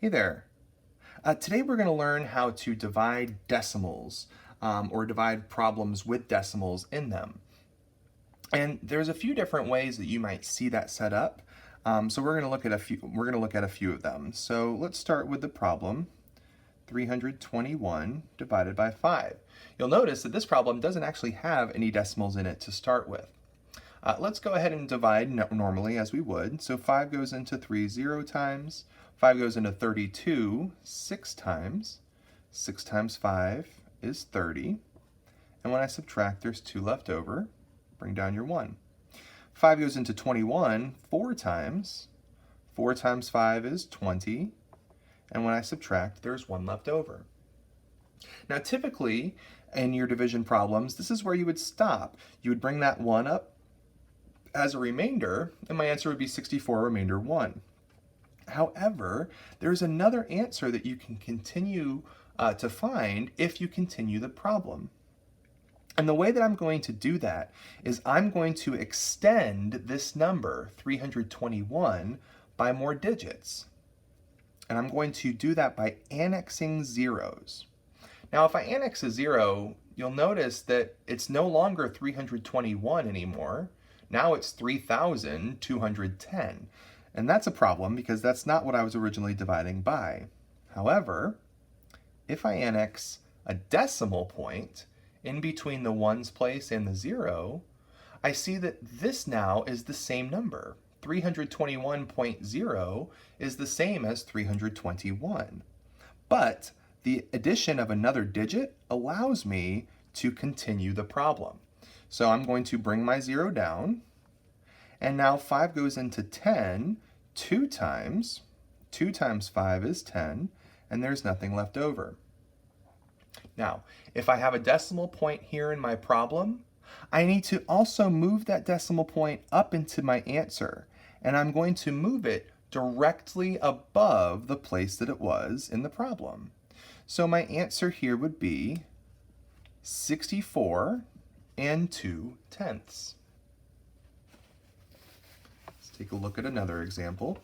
Hey there. Today we're going to learn how to divide decimals or divide problems with decimals in them. And there's a few different ways that you might see that set up. So we're going to look at a few. We're going to look at a few of them. So let's start with the problem 321 divided by 5. You'll notice that this problem doesn't actually have any decimals in it to start with. Let's go ahead and divide normally as we would. So 5 goes into 3 0 times. 5 goes into 32 6 times. 6 times 5 is 30. And when I subtract, there's 2 left over. Bring down your 1. 5 goes into 21 4 times. 4 times 5 is 20. And when I subtract, there's 1 left over. Now typically, in your division problems, this is where you would stop. You would bring that 1 up as a remainder, and my answer would be 64 remainder 1. However, there's another answer that you can continue to find if you continue the problem. And the way that I'm going to do that is I'm going to extend this number, 321, by more digits. And I'm going to do that by annexing zeros. Now, if I annex a 0, you'll notice that it's no longer 321 anymore. Now it's 3,210. And that's a problem because that's not what I was originally dividing by. However, if I annex a decimal point in between the ones place and the 0, I see that this now is the same number. 321.0 is the same as 321. But the addition of another digit allows me to continue the problem. So I'm going to bring my 0 down, and now 5 goes into 10 2 times. 2 times 5 is 10, and there's nothing left over. Now, if I have a decimal point here in my problem, I need to also move that decimal point up into my answer, and I'm going to move it directly above the place that it was in the problem. So my answer here would be 64 2/10. Let's take a look at another example.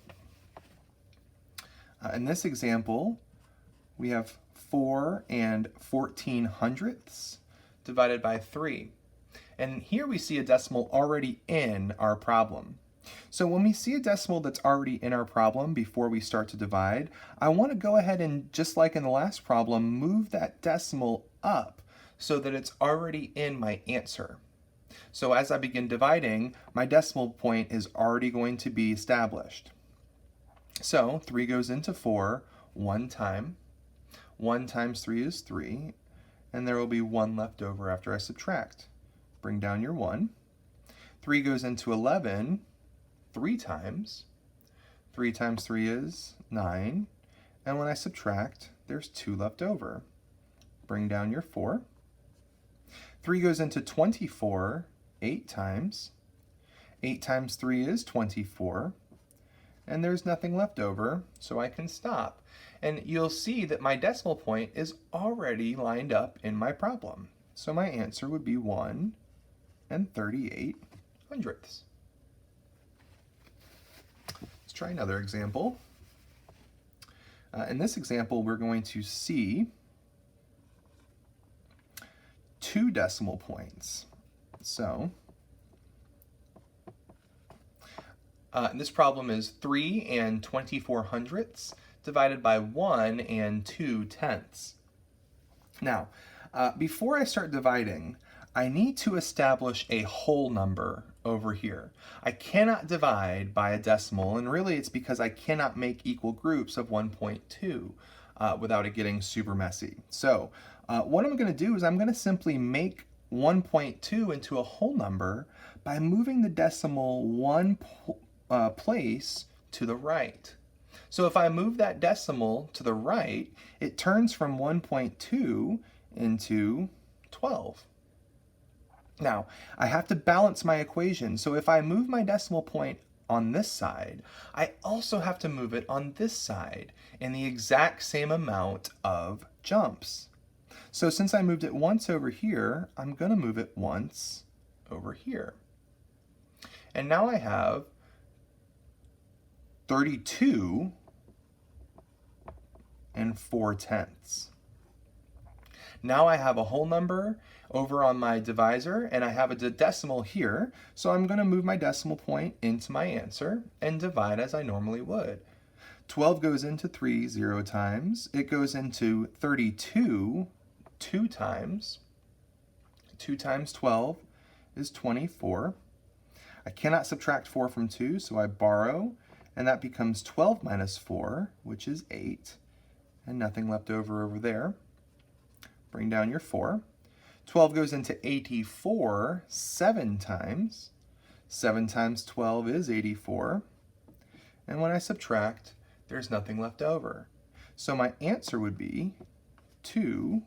In this example, we have 4 14 hundredths divided by 3. And here we see a decimal already in our problem. So when we see a decimal that's already in our problem before we start to divide, I want to go ahead and, just like in the last problem, move that decimal up so that it's already in my answer. So as I begin dividing, my decimal point is already going to be established. So 3 goes into 4 one time. 1 times 3 is 3, and there will be 1 left over after I subtract. Bring down your 1. 3 goes into 11 3 times. 3 times 3 is 9, and when I subtract, there's 2 left over. Bring down your 4. 3 goes into 24 8 times. 8 times 3 is 24, and there's nothing left over, so I can stop. And you'll see that my decimal point is already lined up in my problem. So my answer would be 1 38 hundredths. Let's try another example. In this example, we're going to see 2 decimal points. So this problem is 3 24 hundredths divided by 1 2/10. Now, before I start dividing, I need to establish a whole number over here. I cannot divide by a decimal, and really it's because I cannot make equal groups of 1.2 without it getting super messy. So what I'm going to do is I'm going to simply make 1.2 into a whole number by moving the decimal 1 place to the right. So if I move that decimal to the right, it turns from 1.2 into 12. Now, I have to balance my equation. So if I move my decimal point on this side, I also have to move it on this side in the exact same amount of jumps. So since I moved it once over here, I'm going to move it once over here. And now I have 32 and 4/10. Now I have a whole number over on my divisor, and I have a decimal here, so I'm going to move my decimal point into my answer and divide as I normally would. 12 goes into 3 0 times. It goes into 32 2 times. 2 times 12 is 24. I cannot subtract 4 from 2, so I borrow, and that becomes 12 minus 4, which is 8, and nothing left over there. Bring down your 4. 12 goes into 84 7 times. 7 times 12 is 84. And when I subtract, there's nothing left over. So my answer would be 2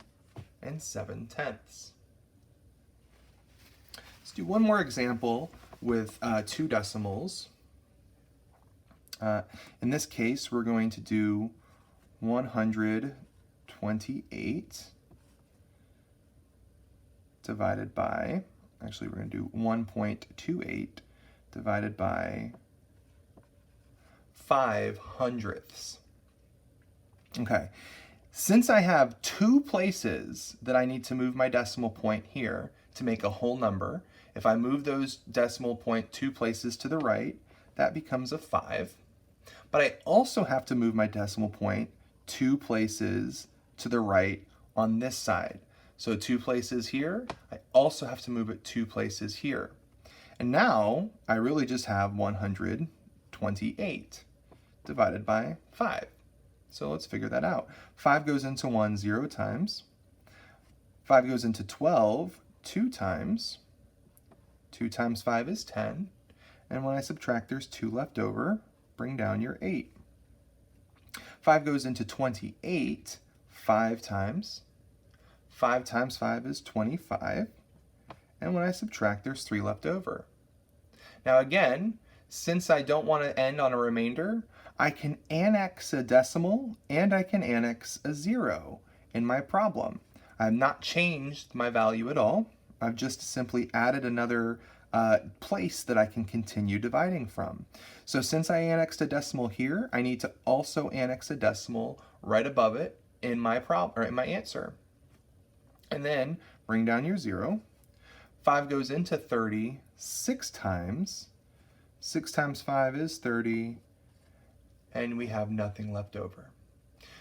7/10. Let's do one more example with 2 decimals. In this case, we're going to do 128 divided by, actually we're going to do 1.28 divided by 5/100ths. Okay, since I have 2 places that I need to move my decimal point here to make a whole number, if I move those decimal point 2 places to the right, that becomes a 5. But I also have to move my decimal point 2 places to the right on this side. So 2 places here, I also have to move it 2 places here. And now I really just have 128 divided by 5. So let's figure that out. 5 goes into 1 0 times. 5 goes into 12 2 times. 2 times 5 is 10. And when I subtract, there's 2 left over. Bring down your 8. 5 goes into 28 5 times. 5 times 5 is 25. And when I subtract, there's 3 left over. Now again, since I don't want to end on a remainder, I can annex a decimal and I can annex a 0 in my problem. I have not changed my value at all. I've just simply added another place that I can continue dividing from. So since I annexed a decimal here, I need to also annex a decimal right above it in my problem or in my answer. And then bring down your 0. 5 goes into 30 6 times. 6 times 5 is 30, and we have nothing left over.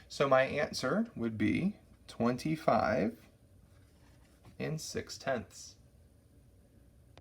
So my answer would be 25 6/10.